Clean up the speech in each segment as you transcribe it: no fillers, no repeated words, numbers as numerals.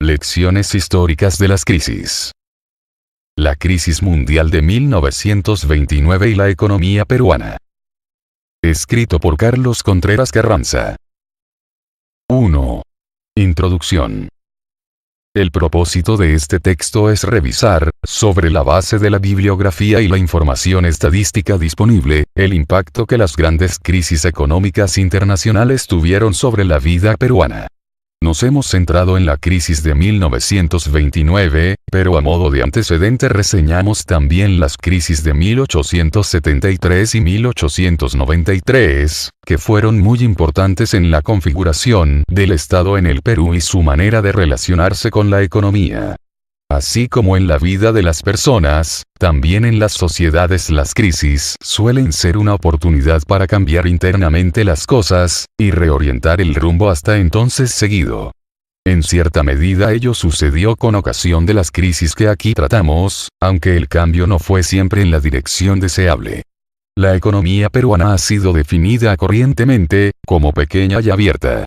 Lecciones históricas de las crisis. La crisis mundial de 1929 y la economía peruana. Escrito por Carlos Contreras Carranza. 1. Introducción. El propósito de este texto es revisar, sobre la base de la bibliografía y la información estadística disponible, el impacto que las grandes crisis económicas internacionales tuvieron sobre la vida peruana. Nos hemos centrado en la crisis de 1929, pero a modo de antecedente reseñamos también las crisis de 1873 y 1893, que fueron muy importantes en la configuración del Estado en el Perú y su manera de relacionarse con la economía. Así como en la vida de las personas, también en las sociedades las crisis suelen ser una oportunidad para cambiar internamente las cosas, y reorientar el rumbo hasta entonces seguido. En cierta medida ello sucedió con ocasión de las crisis que aquí tratamos, aunque el cambio no fue siempre en la dirección deseable. La economía peruana ha sido definida corrientemente, como pequeña y abierta.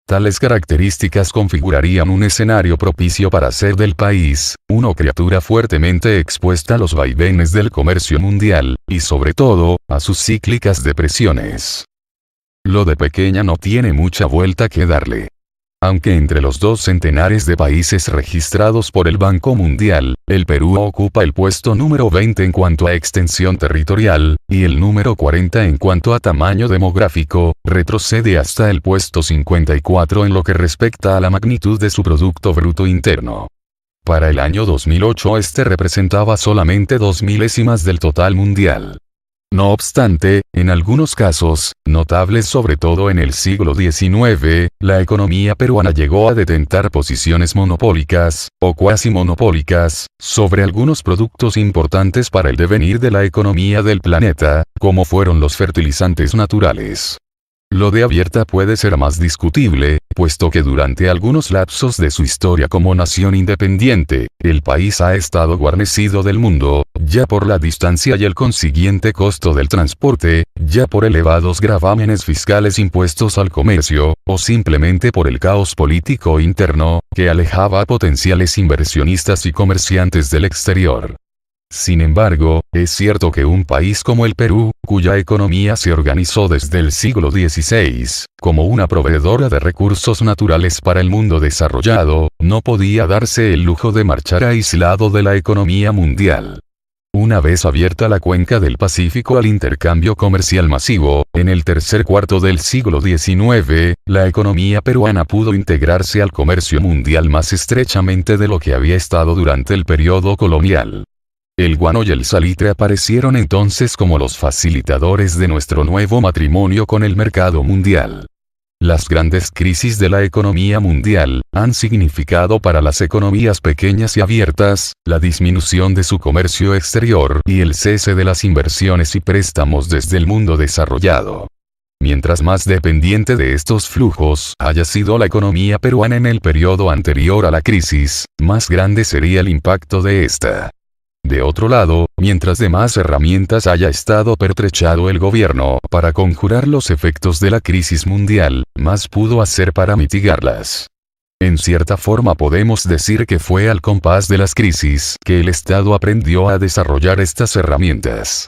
Tales características configurarían un escenario propicio para hacer del país, una criatura fuertemente expuesta a los vaivenes del comercio mundial, y sobre todo, a sus cíclicas depresiones. Lo de pequeña no tiene mucha vuelta que darle. Aunque entre los 2 centenares de países registrados por el Banco Mundial, el Perú ocupa el puesto número 20 en cuanto a extensión territorial, y el número 40 en cuanto a tamaño demográfico, retrocede hasta el puesto 54 en lo que respecta a la magnitud de su Producto Bruto Interno. Para el año 2008 este representaba solamente 2 milésimas del total mundial. No obstante, en algunos casos, notables sobre todo en el siglo XIX, la economía peruana llegó a detentar posiciones monopólicas, o cuasi monopólicas, sobre algunos productos importantes para el devenir de la economía del planeta, como fueron los fertilizantes naturales. Lo de abierta puede ser más discutible, puesto que durante algunos lapsos de su historia como nación independiente, el país ha estado guarnecido del mundo, ya por la distancia y el consiguiente costo del transporte, ya por elevados gravámenes fiscales impuestos al comercio, o simplemente por el caos político interno, que alejaba a potenciales inversionistas y comerciantes del exterior. Sin embargo, es cierto que un país como el Perú, cuya economía se organizó desde el siglo XVI, como una proveedora de recursos naturales para el mundo desarrollado, no podía darse el lujo de marchar aislado de la economía mundial. Una vez abierta la cuenca del Pacífico al intercambio comercial masivo, en el tercer cuarto del siglo XIX, la economía peruana pudo integrarse al comercio mundial más estrechamente de lo que había estado durante el periodo colonial. El guano y el salitre aparecieron entonces como los facilitadores de nuestro nuevo matrimonio con el mercado mundial. Las grandes crisis de la economía mundial han significado para las economías pequeñas y abiertas, la disminución de su comercio exterior y el cese de las inversiones y préstamos desde el mundo desarrollado. Mientras más dependiente de estos flujos haya sido la economía peruana en el periodo anterior a la crisis, más grande sería el impacto de esta. De otro lado, mientras de más herramientas haya estado pertrechado el gobierno para conjurar los efectos de la crisis mundial, más pudo hacer para mitigarlas. En cierta forma podemos decir que fue al compás de las crisis que el Estado aprendió a desarrollar estas herramientas.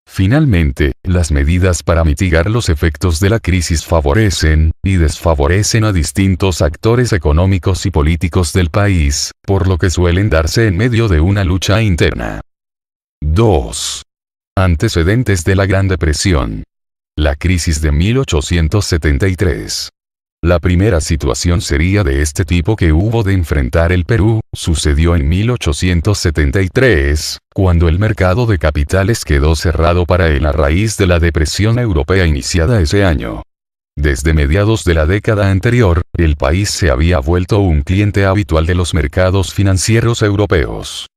Finalmente, las medidas para mitigar los efectos de la crisis favorecen y desfavorecen a distintos actores económicos y políticos del país, por lo que suelen darse en medio de una lucha interna. 2. Antecedentes de la Gran Depresión. La crisis de 1873. La primera situación sería de este tipo que hubo de enfrentar el Perú, sucedió en 1873, cuando el mercado de capitales quedó cerrado para él a raíz de la depresión europea iniciada ese año. Desde mediados de la década anterior, el país se había vuelto un cliente habitual de los mercados financieros europeos.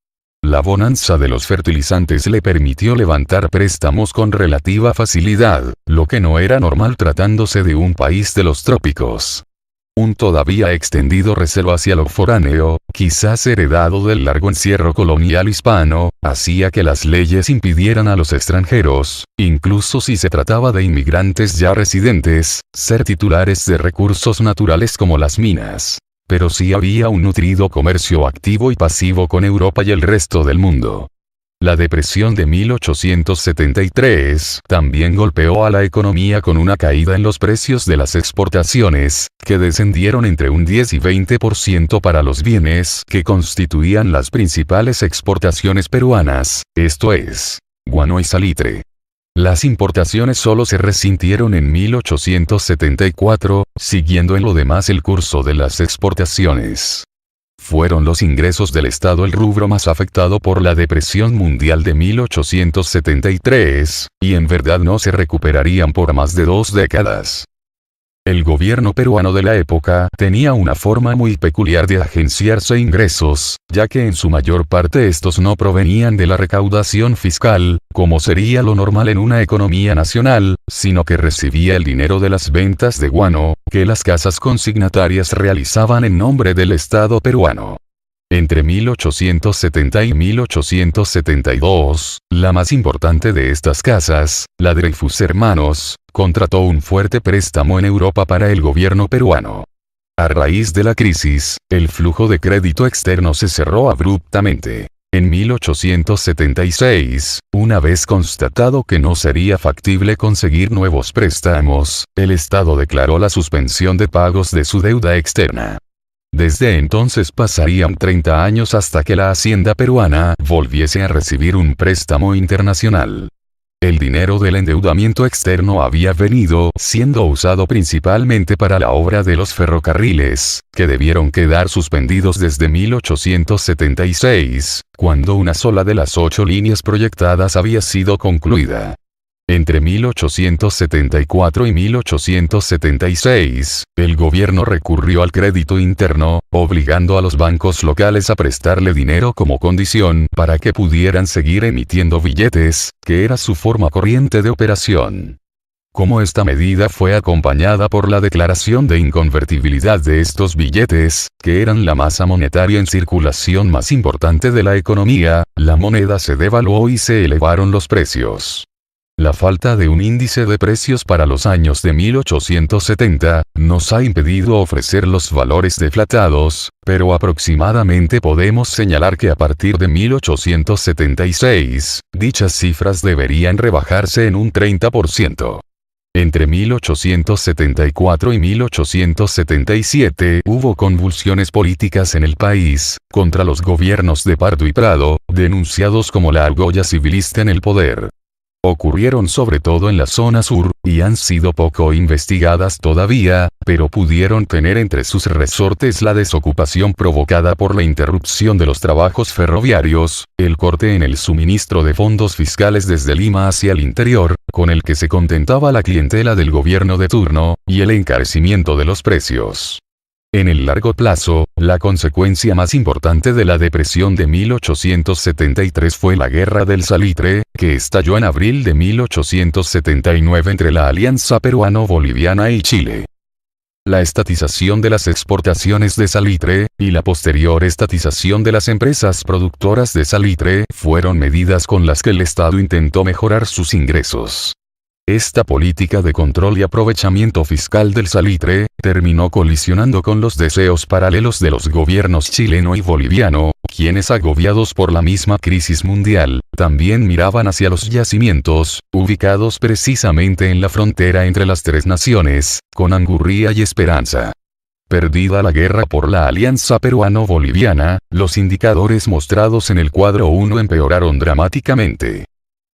La bonanza de los fertilizantes le permitió levantar préstamos con relativa facilidad, lo que no era normal tratándose de un país de los trópicos. Un todavía extendido recelo hacia lo foráneo, quizás heredado del largo encierro colonial hispano, hacía que las leyes impidieran a los extranjeros, incluso si se trataba de inmigrantes ya residentes, ser titulares de recursos naturales como las minas. pero sí había un nutrido comercio activo y pasivo con Europa y el resto del mundo. La depresión de 1873 también golpeó a la economía con una caída en los precios de las exportaciones, que descendieron entre un 10 y 20% para los bienes que constituían las principales exportaciones peruanas, esto es, guano y salitre. Las importaciones solo se resintieron en 1874, siguiendo en lo demás el curso de las exportaciones. Fueron los ingresos del Estado el rubro más afectado por la depresión mundial de 1873, y en verdad no se recuperarían por más de 2 décadas. El gobierno peruano de la época tenía una forma muy peculiar de agenciarse ingresos, ya que en su mayor parte estos no provenían de la recaudación fiscal, como sería lo normal en una economía nacional, sino que recibía el dinero de las ventas de guano, que las casas consignatarias realizaban en nombre del Estado peruano. Entre 1870 y 1872, la más importante de estas casas, la Dreyfus Hermanos, contrató un fuerte préstamo en Europa para el gobierno peruano. A raíz de la crisis, el flujo de crédito externo se cerró abruptamente. En 1876, una vez constatado que no sería factible conseguir nuevos préstamos, el Estado declaró la suspensión de pagos de su deuda externa. Desde entonces pasarían 30 años hasta que la hacienda peruana volviese a recibir un préstamo internacional. El dinero del endeudamiento externo había venido siendo usado principalmente para la obra de los ferrocarriles, que debieron quedar suspendidos desde 1876, cuando una sola de las 8 líneas proyectadas había sido concluida. Entre 1874 y 1876, el gobierno recurrió al crédito interno, obligando a los bancos locales a prestarle dinero como condición para que pudieran seguir emitiendo billetes, que era su forma corriente de operación. Como esta medida fue acompañada por la declaración de inconvertibilidad de estos billetes, que eran la masa monetaria en circulación más importante de la economía, la moneda se devaluó y se elevaron los precios. La falta de un índice de precios para los años de 1870 nos ha impedido ofrecer los valores deflatados, pero aproximadamente podemos señalar que a partir de 1876, dichas cifras deberían rebajarse en un 30%. Entre 1874 y 1877 hubo convulsiones políticas en el país, contra los gobiernos de Pardo y Prado, denunciados como la argolla civilista en el poder. Ocurrieron sobre todo en la zona sur, y han sido poco investigadas todavía, pero pudieron tener entre sus resortes la desocupación provocada por la interrupción de los trabajos ferroviarios, el corte en el suministro de fondos fiscales desde Lima hacia el interior, con el que se contentaba la clientela del gobierno de turno, y el encarecimiento de los precios. En el largo plazo, la consecuencia más importante de la depresión de 1873 fue la Guerra del Salitre, que estalló en abril de 1879 entre la Alianza Peruano-Boliviana y Chile. La estatización de las exportaciones de salitre, y la posterior estatización de las empresas productoras de salitre, fueron medidas con las que el Estado intentó mejorar sus ingresos. Esta política de control y aprovechamiento fiscal del salitre, terminó colisionando con los deseos paralelos de los gobiernos chileno y boliviano, quienes agobiados por la misma crisis mundial, también miraban hacia los yacimientos, ubicados precisamente en la frontera entre las tres naciones, con angurria y esperanza. Perdida la guerra por la alianza peruano-boliviana, los indicadores mostrados en el cuadro 1 empeoraron dramáticamente.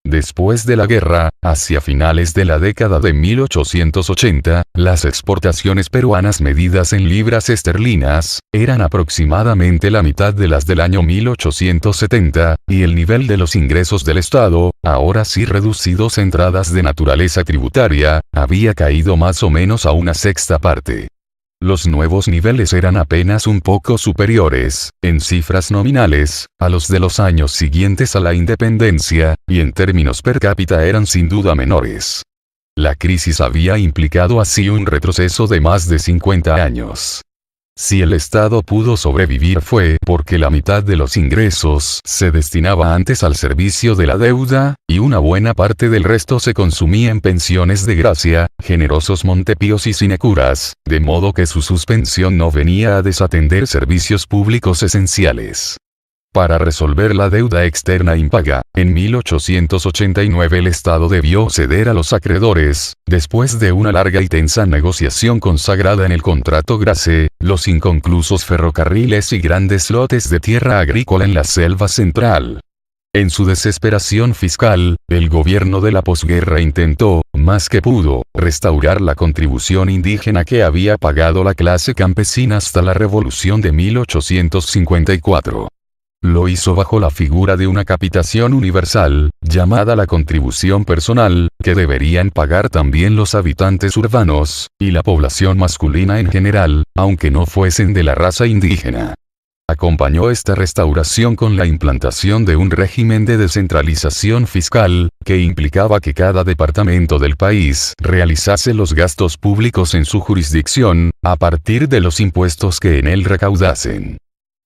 Después de la guerra, hacia finales de la década de 1880, las exportaciones peruanas medidas en libras esterlinas, eran aproximadamente la mitad de las del año 1870, y el nivel de los ingresos del Estado, ahora sí reducidos a entradas de naturaleza tributaria, había caído más o menos a una sexta parte. Los nuevos niveles eran apenas un poco superiores, en cifras nominales, a los de los años siguientes a la independencia, y en términos per cápita eran sin duda menores. La crisis había implicado así un retroceso de más de 50 años. Si el Estado pudo sobrevivir fue porque la mitad de los ingresos se destinaba antes al servicio de la deuda, y una buena parte del resto se consumía en pensiones de gracia, generosos montepíos y sinecuras, de modo que su suspensión no venía a desatender servicios públicos esenciales. Para resolver la deuda externa impaga, en 1889 el Estado debió ceder a los acreedores, después de una larga y tensa negociación consagrada en el contrato Grace, los inconclusos ferrocarriles y grandes lotes de tierra agrícola en la selva central. En su desesperación fiscal, el gobierno de la posguerra intentó, más que pudo, restaurar la contribución indígena que había pagado la clase campesina hasta la Revolución de 1854. Lo hizo bajo la figura de una capitación universal, llamada la contribución personal, que deberían pagar también los habitantes urbanos, y la población masculina en general, aunque no fuesen de la raza indígena. Acompañó esta restauración con la implantación de un régimen de descentralización fiscal, que implicaba que cada departamento del país realizase los gastos públicos en su jurisdicción, a partir de los impuestos que en él recaudasen.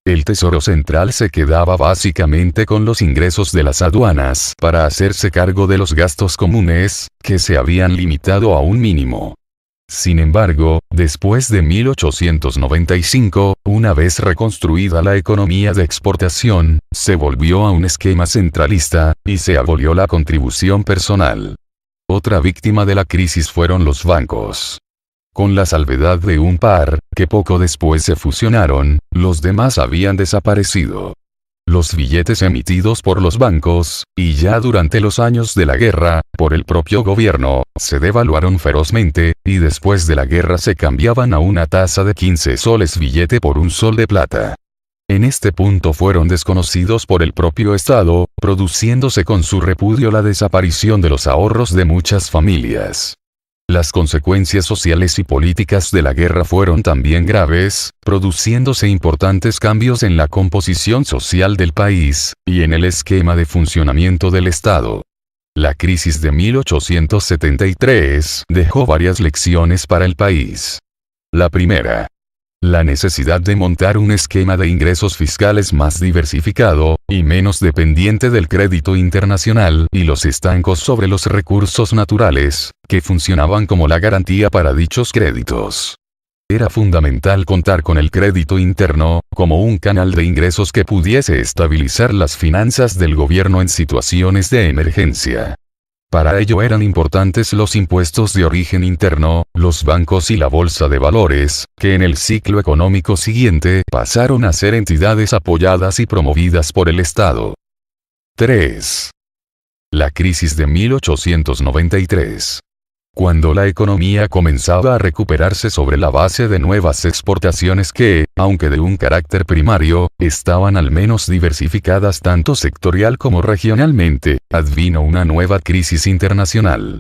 El Tesoro Central se quedaba básicamente con los ingresos de las aduanas para hacerse cargo de los gastos comunes, que se habían limitado a un mínimo. Sin embargo, después de 1895, una vez reconstruida la economía de exportación, se volvió a un esquema centralista, y se abolió la contribución personal. Otra víctima de la crisis fueron los bancos. Con la salvedad de un par, que poco después se fusionaron, los demás habían desaparecido. Los billetes emitidos por los bancos, y ya durante los años de la guerra, por el propio gobierno, se devaluaron ferozmente, y después de la guerra se cambiaban a una tasa de 15 soles billete por un sol de plata. En este punto fueron desconocidos por el propio Estado, produciéndose con su repudio la desaparición de los ahorros de muchas familias. Las consecuencias sociales y políticas de la guerra fueron también graves, produciéndose importantes cambios en la composición social del país, y en el esquema de funcionamiento del Estado. La crisis de 1873 dejó varias lecciones para el país. La primera. La necesidad de montar un esquema de ingresos fiscales más diversificado, y menos dependiente del crédito internacional y los estancos sobre los recursos naturales, que funcionaban como la garantía para dichos créditos. Era fundamental contar con el crédito interno, como un canal de ingresos que pudiese estabilizar las finanzas del gobierno en situaciones de emergencia. Para ello eran importantes los impuestos de origen interno, los bancos y la bolsa de valores, que en el ciclo económico siguiente pasaron a ser entidades apoyadas y promovidas por el Estado. 3. La crisis de 1893. Cuando la economía comenzaba a recuperarse sobre la base de nuevas exportaciones que, aunque de un carácter primario, estaban al menos diversificadas tanto sectorial como regionalmente, advino una nueva crisis internacional.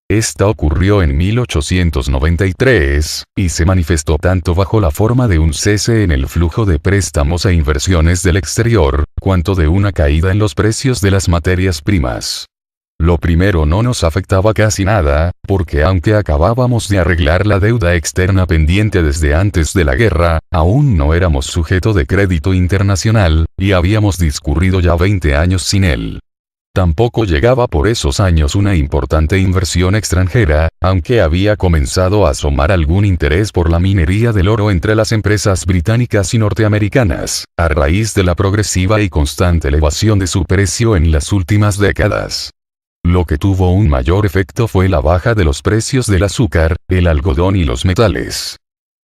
Esta ocurrió en 1893, y se manifestó tanto bajo la forma de un cese en el flujo de préstamos e inversiones del exterior, cuanto de una caída en los precios de las materias primas. Lo primero no nos afectaba casi nada, porque aunque acabábamos de arreglar la deuda externa pendiente desde antes de la guerra, aún no éramos sujeto de crédito internacional, y habíamos discurrido ya 20 años sin él. Tampoco llegaba por esos años una importante inversión extranjera, aunque había comenzado a asomar algún interés por la minería del oro entre las empresas británicas y norteamericanas, a raíz de la progresiva y constante elevación de su precio en las últimas décadas. Lo que tuvo un mayor efecto fue la baja de los precios del azúcar, el algodón y los metales.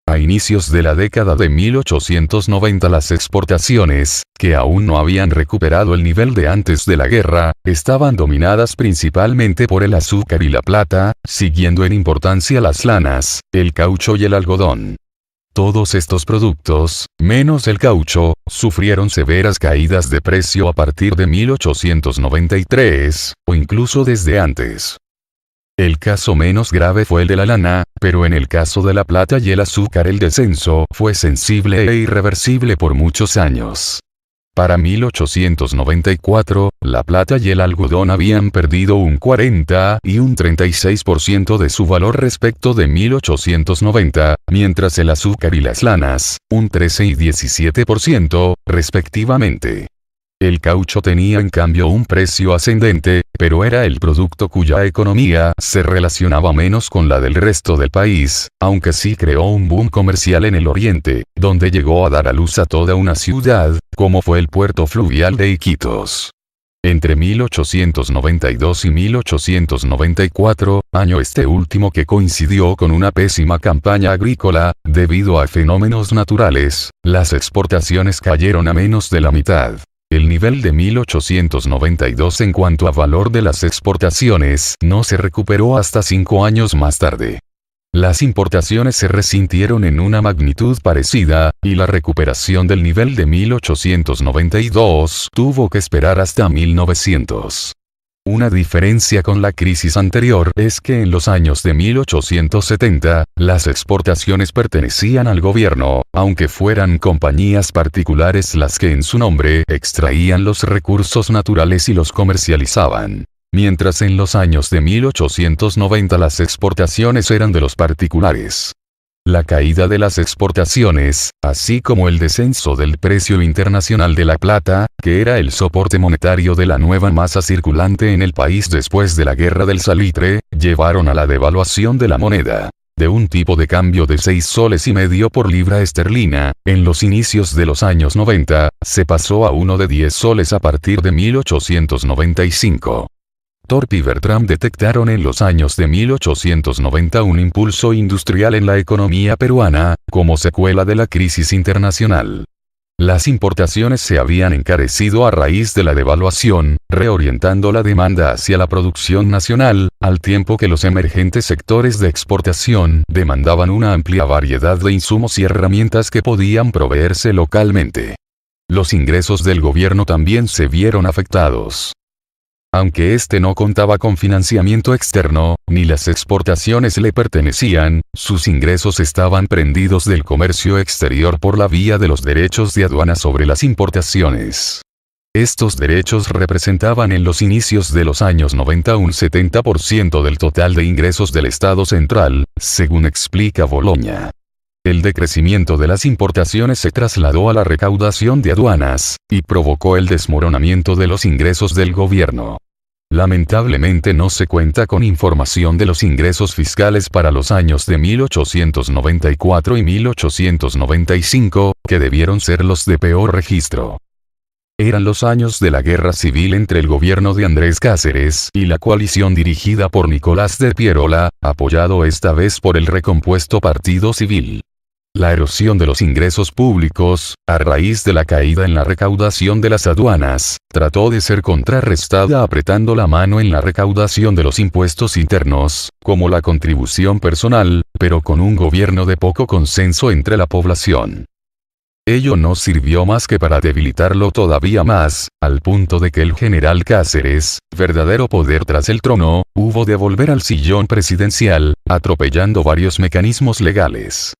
A inicios de la década de 1890 las exportaciones, que aún no habían recuperado el nivel de antes de la guerra, estaban dominadas principalmente por el azúcar y la plata, siguiendo en importancia las lanas, el caucho y el algodón. Todos estos productos, menos el caucho, sufrieron severas caídas de precio a partir de 1893, o incluso desde antes. El caso menos grave fue el de la lana, pero en el caso de la plata y el azúcar el descenso fue sensible e irreversible por muchos años. Para 1894, la plata y el algodón habían perdido un 40 y un 36% de su valor respecto de 1890, mientras el azúcar y las lanas, un 13 y 17%, respectivamente. El caucho tenía en cambio un precio ascendente, pero era el producto cuya economía se relacionaba menos con la del resto del país, aunque sí creó un boom comercial en el oriente, donde llegó a dar a luz a toda una ciudad, como fue el puerto fluvial de Iquitos. Entre 1892 y 1894, año este último que coincidió con una pésima campaña agrícola, debido a fenómenos naturales, las exportaciones cayeron a menos de la mitad. El nivel de 1892 en cuanto a valor de las exportaciones no se recuperó hasta 5 años más tarde. Las importaciones se resintieron en una magnitud parecida, y la recuperación del nivel de 1892 tuvo que esperar hasta 1900. Una diferencia con la crisis anterior es que en los años de 1870, las exportaciones pertenecían al gobierno, aunque fueran compañías particulares las que en su nombre extraían los recursos naturales y los comercializaban. Mientras en los años de 1890 las exportaciones eran de los particulares. La caída de las exportaciones, así como el descenso del precio internacional de la plata, que era el soporte monetario de la nueva masa circulante en el país después de la guerra del salitre, llevaron a la devaluación de la moneda. De un tipo de cambio de 6 soles y medio por libra esterlina, en los inicios de los años 90, se pasó a uno de 10 soles a partir de 1895. Thorpe y Bertram detectaron en los años de 1890 un impulso industrial en la economía peruana, como secuela de la crisis internacional. Las importaciones se habían encarecido a raíz de la devaluación, reorientando la demanda hacia la producción nacional, al tiempo que los emergentes sectores de exportación demandaban una amplia variedad de insumos y herramientas que podían proveerse localmente. Los ingresos del gobierno también se vieron afectados. Aunque este no contaba con financiamiento externo, ni las exportaciones le pertenecían, sus ingresos estaban prendidos del comercio exterior por la vía de los derechos de aduana sobre las importaciones. Estos derechos representaban en los inicios de los años 90 un 70% del total de ingresos del Estado central, según explica Bologna. El decrecimiento de las importaciones se trasladó a la recaudación de aduanas, y provocó el desmoronamiento de los ingresos del gobierno. Lamentablemente no se cuenta con información de los ingresos fiscales para los años de 1894 y 1895, que debieron ser los de peor registro. Eran los años de la guerra civil entre el gobierno de Andrés Cáceres y la coalición dirigida por Nicolás de Pierola, apoyado esta vez por el recompuesto Partido Civil. La erosión de los ingresos públicos, a raíz de la caída en la recaudación de las aduanas, trató de ser contrarrestada apretando la mano en la recaudación de los impuestos internos, como la contribución personal, pero con un gobierno de poco consenso entre la población. Ello no sirvió más que para debilitarlo todavía más, al punto de que el general Cáceres, verdadero poder tras el trono, hubo de volver al sillón presidencial, atropellando varios mecanismos legales.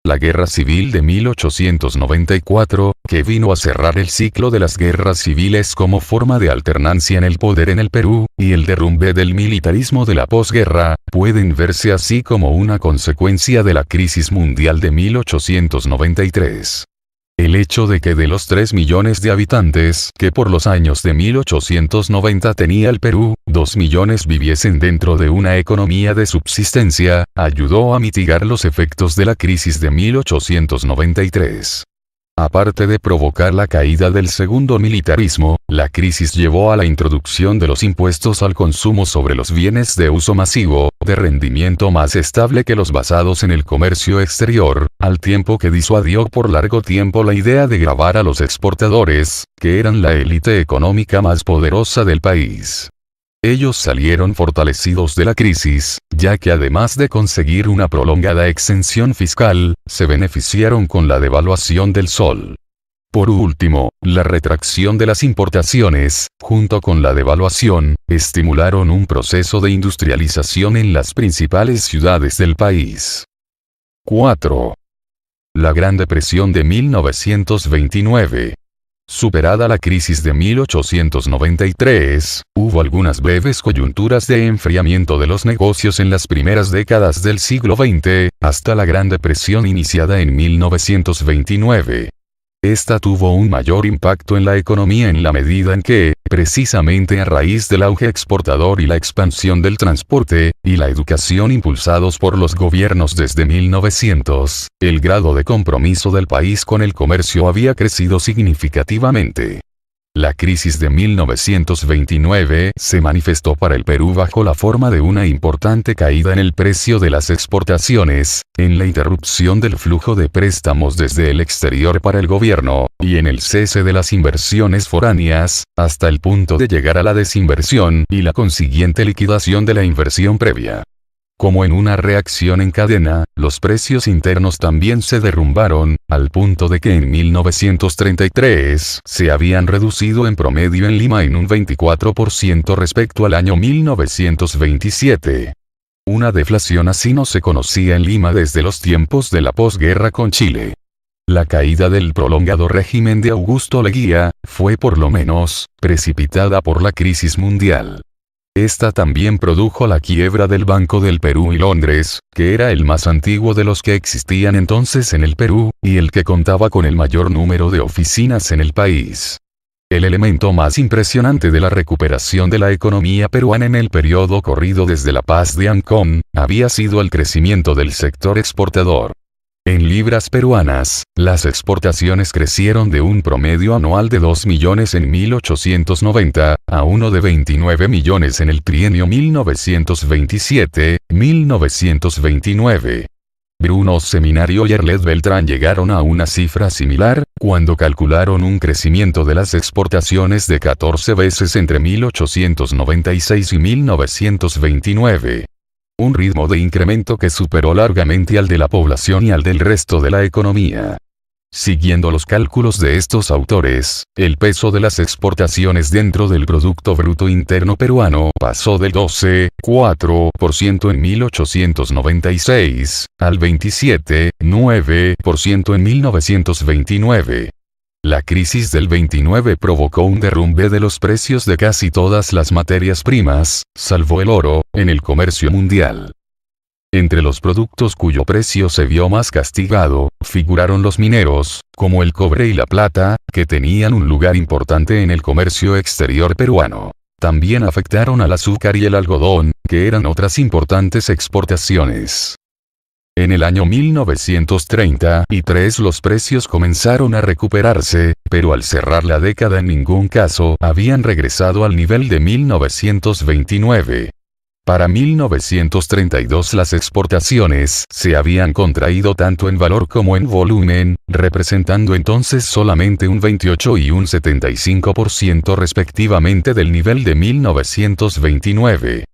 La Guerra Civil de 1894, que vino a cerrar el ciclo de las guerras civiles como forma de alternancia en el poder en el Perú, y el derrumbe del militarismo de la posguerra, pueden verse así como una consecuencia de la crisis mundial de 1893. El hecho de que de los 3 millones de habitantes que por los años de 1890 tenía el Perú, 2 millones viviesen dentro de una economía de subsistencia, ayudó a mitigar los efectos de la crisis de 1893. Aparte de provocar la caída del segundo militarismo, la crisis llevó a la introducción de los impuestos al consumo sobre los bienes de uso masivo, de rendimiento más estable que los basados en el comercio exterior, al tiempo que disuadió por largo tiempo la idea de gravar a los exportadores, que eran la élite económica más poderosa del país. Ellos salieron fortalecidos de la crisis, ya que además de conseguir una prolongada exención fiscal, se beneficiaron con la devaluación del sol. Por último, la retracción de las importaciones, junto con la devaluación, estimularon un proceso de industrialización en las principales ciudades del país. 4. La Gran Depresión de 1929. Superada la crisis de 1893, hubo algunas breves coyunturas de enfriamiento de los negocios en las primeras décadas del siglo XX, hasta la Gran Depresión iniciada en 1929. Esta tuvo un mayor impacto en la economía en la medida en que, precisamente a raíz del auge exportador y la expansión del transporte, y la educación impulsados por los gobiernos desde 1900, el grado de compromiso del país con el comercio había crecido significativamente. La crisis de 1929 se manifestó para el Perú bajo la forma de una importante caída en el precio de las exportaciones, en la interrupción del flujo de préstamos desde el exterior para el gobierno, y en el cese de las inversiones foráneas, hasta el punto de llegar a la desinversión y la consiguiente liquidación de la inversión previa. Como en una reacción en cadena, los precios internos también se derrumbaron, al punto de que en 1933 se habían reducido en promedio en Lima en un 24% respecto al año 1927. Una deflación así no se conocía en Lima desde los tiempos de la posguerra con Chile. La caída del prolongado régimen de Augusto Leguía fue por lo menos precipitada por la crisis mundial. Esta también produjo la quiebra del Banco del Perú y Londres, que era el más antiguo de los que existían entonces en el Perú, y el que contaba con el mayor número de oficinas en el país. El elemento más impresionante de la recuperación de la economía peruana en el periodo corrido desde la paz de Ancón, había sido el crecimiento del sector exportador. En libras peruanas, las exportaciones crecieron de un promedio anual de 2 millones en 1890, a uno de 29 millones en el trienio 1927-1929. Bruno Seminario y Arlet Beltrán llegaron a una cifra similar, cuando calcularon un crecimiento de las exportaciones de 14 veces entre 1896 y 1929. Un ritmo de incremento que superó largamente al de la población y al del resto de la economía. Siguiendo los cálculos de estos autores, el peso de las exportaciones dentro del Producto Bruto Interno peruano pasó del 12,4% en 1896, al 27,9% en 1929. La crisis del 29 provocó un derrumbe de los precios de casi todas las materias primas, salvo el oro, en el comercio mundial. Entre los productos cuyo precio se vio más castigado, figuraron los mineros, como el cobre y la plata, que tenían un lugar importante en el comercio exterior peruano. También afectaron al azúcar y el algodón, que eran otras importantes exportaciones. En el año 1933 los precios comenzaron a recuperarse, pero al cerrar la década en ningún caso habían regresado al nivel de 1929. Para 1932 las exportaciones se habían contraído tanto en valor como en volumen, representando entonces solamente un 28 y un 75% respectivamente del nivel de 1929.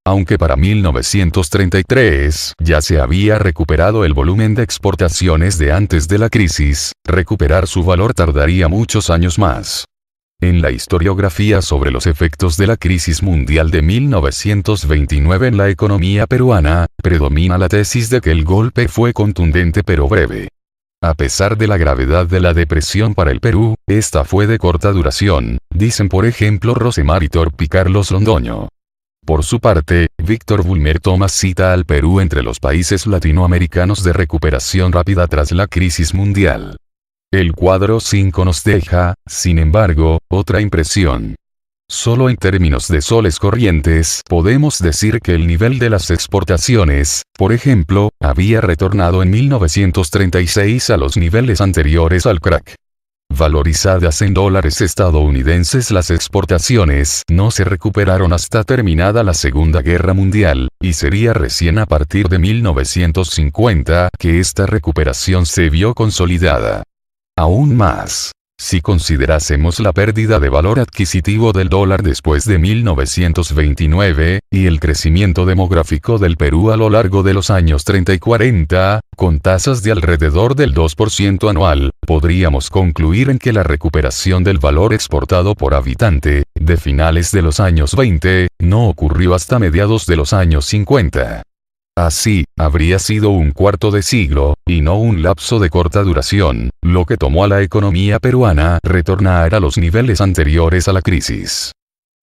Aunque para 1933 ya se había recuperado el volumen de exportaciones de antes de la crisis, recuperar su valor tardaría muchos años más. En la historiografía sobre los efectos de la crisis mundial de 1929 en la economía peruana, predomina la tesis de que el golpe fue contundente pero breve. A pesar de la gravedad de la depresión para el Perú, esta fue de corta duración, dicen por ejemplo Rosemar y Torp y Carlos Londoño. Por su parte, Víctor Bulmer Thomas cita al Perú entre los países latinoamericanos de recuperación rápida tras la crisis mundial. El cuadro 5 nos deja, sin embargo, otra impresión. Solo en términos de soles corrientes podemos decir que el nivel de las exportaciones, por ejemplo, había retornado en 1936 a los niveles anteriores al crack. Valorizadas en dólares estadounidenses, las exportaciones no se recuperaron hasta terminada la Segunda Guerra Mundial, y sería recién a partir de 1950 que esta recuperación se vio consolidada. Aún más, si considerásemos la pérdida de valor adquisitivo del dólar después de 1929, y el crecimiento demográfico del Perú a lo largo de los años 30 y 40, con tasas de alrededor del 2% anual, podríamos concluir en que la recuperación del valor exportado por habitante, de finales de los años 20, no ocurrió hasta mediados de los años 50. Así, habría sido un cuarto de siglo, y no un lapso de corta duración, lo que tomó a la economía peruana retornar a los niveles anteriores a la crisis.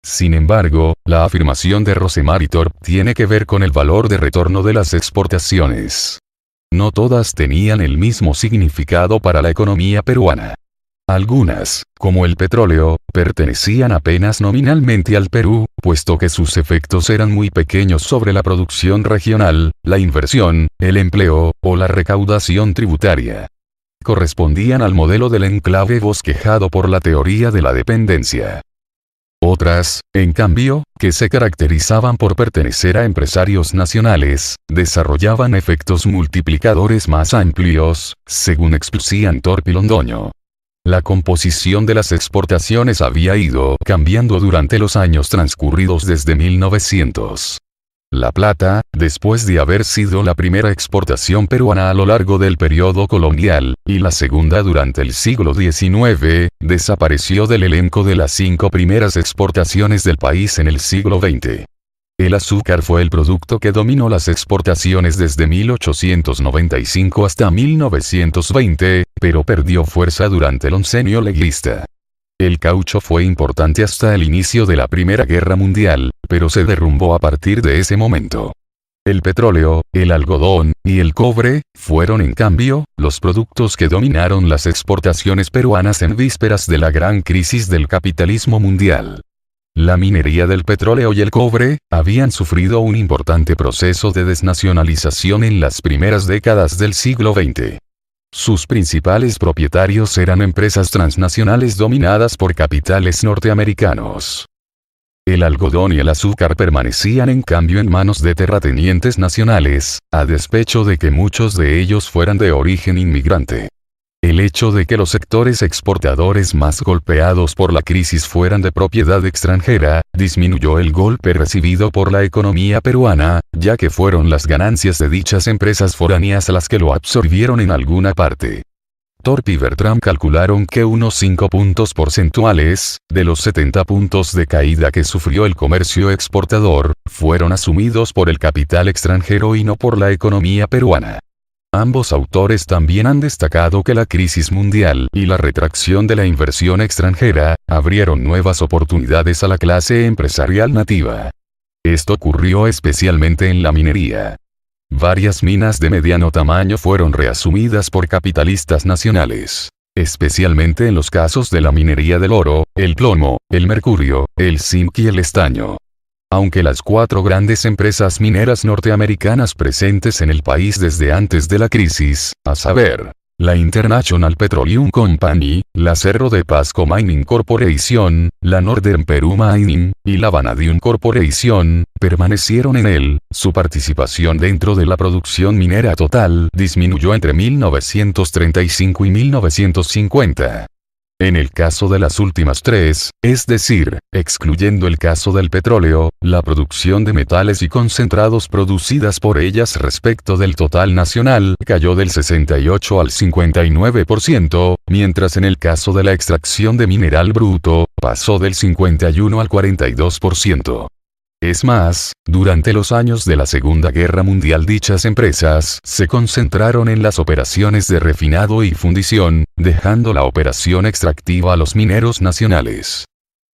Sin embargo, la afirmación de Rosemary Thorpe tiene que ver con el valor de retorno de las exportaciones. No todas tenían el mismo significado para la economía peruana. Algunas, como el petróleo, pertenecían apenas nominalmente al Perú, puesto que sus efectos eran muy pequeños sobre la producción regional, la inversión, el empleo, o la recaudación tributaria. Correspondían al modelo del enclave bosquejado por la teoría de la dependencia. Otras, en cambio, que se caracterizaban por pertenecer a empresarios nacionales, desarrollaban efectos multiplicadores más amplios, según explican Thorpe y Londoño. La composición de las exportaciones había ido cambiando durante los años transcurridos desde 1900. La plata, después de haber sido la primera exportación peruana a lo largo del periodo colonial, y la segunda durante el siglo XIX, desapareció del elenco de las 5 primeras exportaciones del país en el siglo XX. El azúcar fue el producto que dominó las exportaciones desde 1895 hasta 1920, pero perdió fuerza durante el oncenio leguista. El caucho fue importante hasta el inicio de la Primera Guerra Mundial, pero se derrumbó a partir de ese momento. El petróleo, el algodón, y el cobre, fueron en cambio, los productos que dominaron las exportaciones peruanas en vísperas de la gran crisis del capitalismo mundial. La minería del petróleo y el cobre, habían sufrido un importante proceso de desnacionalización en las primeras décadas del siglo XX. Sus principales propietarios eran empresas transnacionales dominadas por capitales norteamericanos. El algodón y el azúcar permanecían en cambio en manos de terratenientes nacionales, a despecho de que muchos de ellos fueran de origen inmigrante. El hecho de que los sectores exportadores más golpeados por la crisis fueran de propiedad extranjera, disminuyó el golpe recibido por la economía peruana, ya que fueron las ganancias de dichas empresas foráneas las que lo absorbieron en alguna parte. Thorpe y Bertram calcularon que unos 5 puntos porcentuales, de los 70 puntos de caída que sufrió el comercio exportador, fueron asumidos por el capital extranjero y no por la economía peruana. Ambos autores también han destacado que la crisis mundial y la retracción de la inversión extranjera abrieron nuevas oportunidades a la clase empresarial nativa. Esto ocurrió especialmente en la minería. Varias minas de mediano tamaño fueron reasumidas por capitalistas nacionales, especialmente en los casos de la minería del oro, el plomo, el mercurio, el zinc y el estaño. Aunque las 4 grandes empresas mineras norteamericanas presentes en el país desde antes de la crisis, a saber, la International Petroleum Company, la Cerro de Pasco Mining Corporation, la Northern Peru Mining, y la Vanadium Corporation, permanecieron en él, su participación dentro de la producción minera total disminuyó entre 1935 y 1950. En el caso de las últimas 3, es decir, excluyendo el caso del petróleo, la producción de metales y concentrados producidas por ellas respecto del total nacional cayó del 68 al 59%, mientras en el caso de la extracción de mineral bruto, pasó del 51 al 42%. Es más, durante los años de la Segunda Guerra Mundial dichas empresas se concentraron en las operaciones de refinado y fundición, dejando la operación extractiva a los mineros nacionales.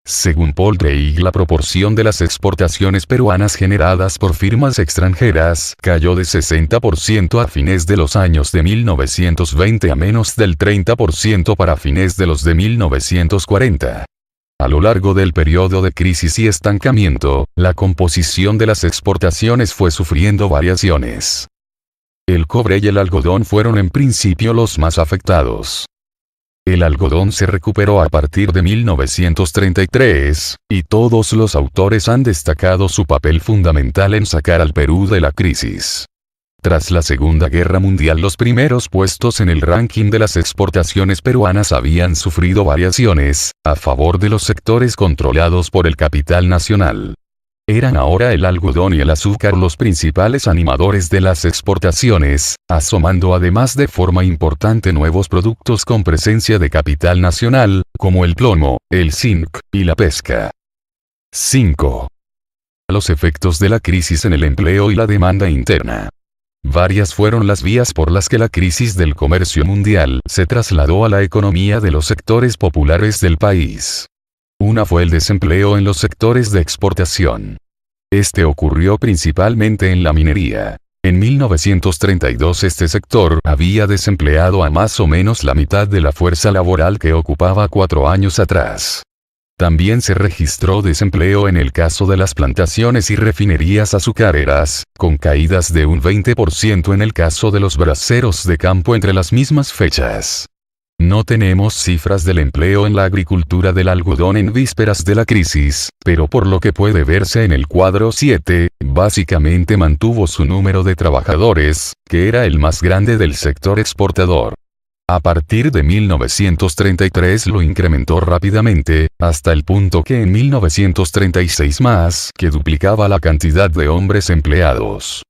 Según Paul Drake, la proporción de las exportaciones peruanas generadas por firmas extranjeras cayó de 60% a fines de los años de 1920 a menos del 30% para fines de los de 1940. A lo largo del periodo de crisis y estancamiento, la composición de las exportaciones fue sufriendo variaciones. El cobre y el algodón fueron en principio los más afectados. El algodón se recuperó a partir de 1933, y todos los autores han destacado su papel fundamental en sacar al Perú de la crisis. Tras la Segunda Guerra Mundial, los primeros puestos en el ranking de las exportaciones peruanas habían sufrido variaciones, a favor de los sectores controlados por el capital nacional. Eran ahora el algodón y el azúcar los principales animadores de las exportaciones, asomando además de forma importante nuevos productos con presencia de capital nacional, como el plomo, el zinc, y la pesca. 5. Los efectos de la crisis en el empleo y la demanda interna. Varias fueron las vías por las que la crisis del comercio mundial se trasladó a la economía de los sectores populares del país. Una fue el desempleo en los sectores de exportación. Este ocurrió principalmente en la minería. En 1932 este sector había desempleado a más o menos la mitad de la fuerza laboral que ocupaba 4 años atrás. También se registró desempleo en el caso de las plantaciones y refinerías azucareras, con caídas de un 20% en el caso de los braceros de campo entre las mismas fechas. No tenemos cifras del empleo en la agricultura del algodón en vísperas de la crisis, pero por lo que puede verse en el cuadro 7, básicamente mantuvo su número de trabajadores, que era el más grande del sector exportador. A partir de 1933 lo incrementó rápidamente, hasta el punto que en 1936 más que duplicaba la cantidad de hombres empleados.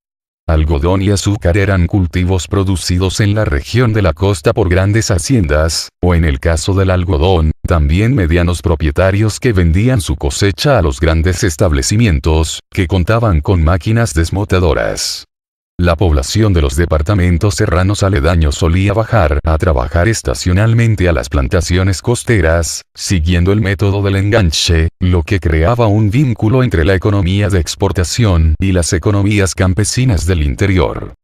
Algodón y azúcar eran cultivos producidos en la región de la costa por grandes haciendas, o en el caso del algodón, también medianos propietarios que vendían su cosecha a los grandes establecimientos, que contaban con máquinas desmotadoras. La población de los departamentos serranos aledaños solía bajar a trabajar estacionalmente a las plantaciones costeras, siguiendo el método del enganche, lo que creaba un vínculo entre la economía de exportación y las economías campesinas del interior.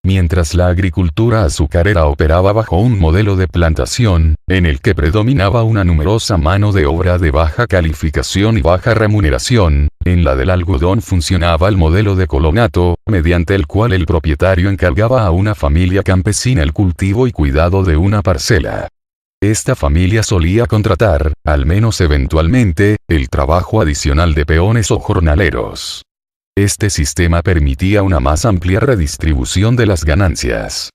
Mientras la agricultura azucarera operaba bajo un modelo de plantación, en el que predominaba una numerosa mano de obra de baja calificación y baja remuneración, en la del algodón funcionaba el modelo de colonato, mediante el cual el propietario encargaba a una familia campesina el cultivo y cuidado de una parcela. Esta familia solía contratar, al menos eventualmente, el trabajo adicional de peones o jornaleros. Este sistema permitía una más amplia redistribución de las ganancias.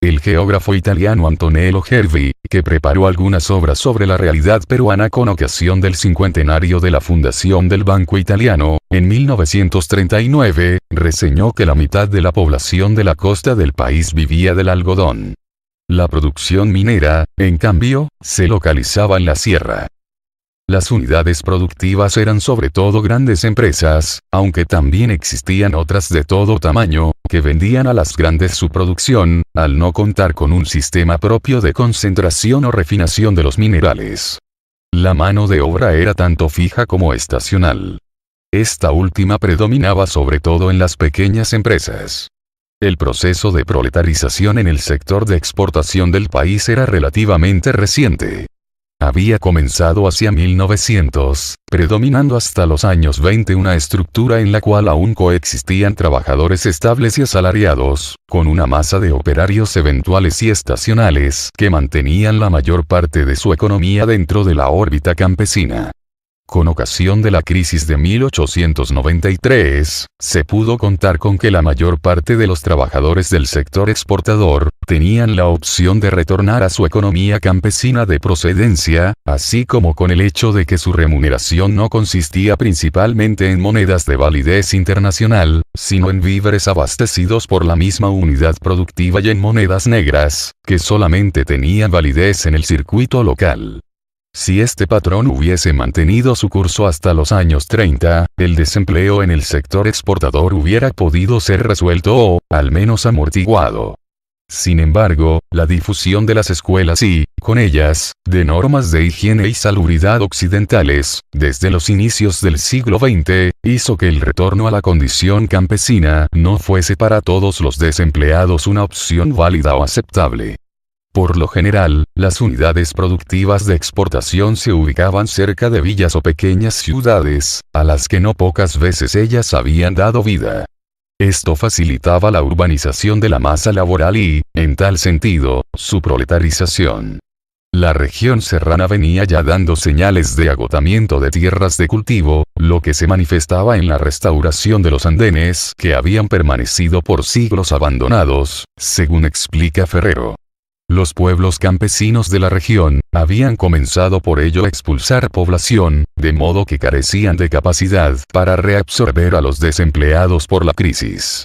El geógrafo italiano Antonello Gervi, que preparó algunas obras sobre la realidad peruana con ocasión del cincuentenario de la fundación del Banco Italiano, en 1939, reseñó que la mitad de la población de la costa del país vivía del algodón. La producción minera, en cambio, se localizaba en la sierra. Las unidades productivas eran sobre todo grandes empresas, aunque también existían otras de todo tamaño, que vendían a las grandes su producción, al no contar con un sistema propio de concentración o refinación de los minerales. La mano de obra era tanto fija como estacional. Esta última predominaba sobre todo en las pequeñas empresas. El proceso de proletarización en el sector de exportación del país era relativamente reciente. Había comenzado hacia 1900, predominando hasta los años 20 una estructura en la cual aún coexistían trabajadores estables y asalariados, con una masa de operarios eventuales y estacionales que mantenían la mayor parte de su economía dentro de la órbita campesina. Con ocasión de la crisis de 1893, se pudo contar con que la mayor parte de los trabajadores del sector exportador tenían la opción de retornar a su economía campesina de procedencia, así como con el hecho de que su remuneración no consistía principalmente en monedas de validez internacional, sino en víveres abastecidos por la misma unidad productiva y en monedas negras, que solamente tenían validez en el circuito local. Si este patrón hubiese mantenido su curso hasta los años 30, el desempleo en el sector exportador hubiera podido ser resuelto o, al menos amortiguado. Sin embargo, la difusión de las escuelas y, con ellas, de normas de higiene y salubridad occidentales, desde los inicios del siglo XX, hizo que el retorno a la condición campesina no fuese para todos los desempleados una opción válida o aceptable. Por lo general, las unidades productivas de exportación se ubicaban cerca de villas o pequeñas ciudades, a las que no pocas veces ellas habían dado vida. Esto facilitaba la urbanización de la masa laboral y, en tal sentido, su proletarización. La región serrana venía ya dando señales de agotamiento de tierras de cultivo, lo que se manifestaba en la restauración de los andenes que habían permanecido por siglos abandonados, según explica Ferrero. Los pueblos campesinos de la región habían comenzado por ello a expulsar población, de modo que carecían de capacidad para reabsorber a los desempleados por la crisis.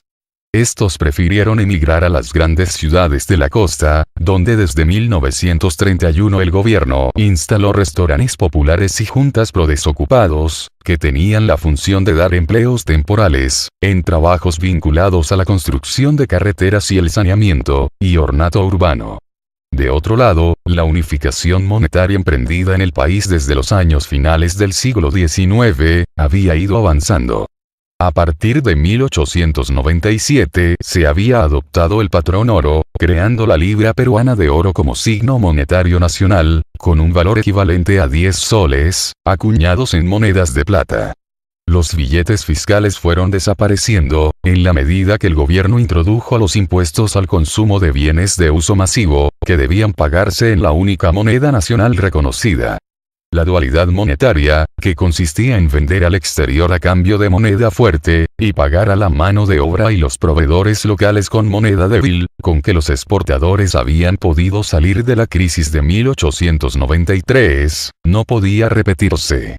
Estos prefirieron emigrar a las grandes ciudades de la costa, donde desde 1931 el gobierno instaló restaurantes populares y juntas pro desocupados, que tenían la función de dar empleos temporales, en trabajos vinculados a la construcción de carreteras y el saneamiento, y ornato urbano. De otro lado, la unificación monetaria emprendida en el país desde los años finales del siglo XIX, había ido avanzando. A partir de 1897 se había adoptado el patrón oro, creando la libra peruana de oro como signo monetario nacional, con un valor equivalente a 10 soles, acuñados en monedas de plata. Los billetes fiscales fueron desapareciendo, en la medida que el gobierno introdujo los impuestos al consumo de bienes de uso masivo, que debían pagarse en la única moneda nacional reconocida. La dualidad monetaria, que consistía en vender al exterior a cambio de moneda fuerte, y pagar a la mano de obra y los proveedores locales con moneda débil, con que los exportadores habían podido salir de la crisis de 1893, no podía repetirse.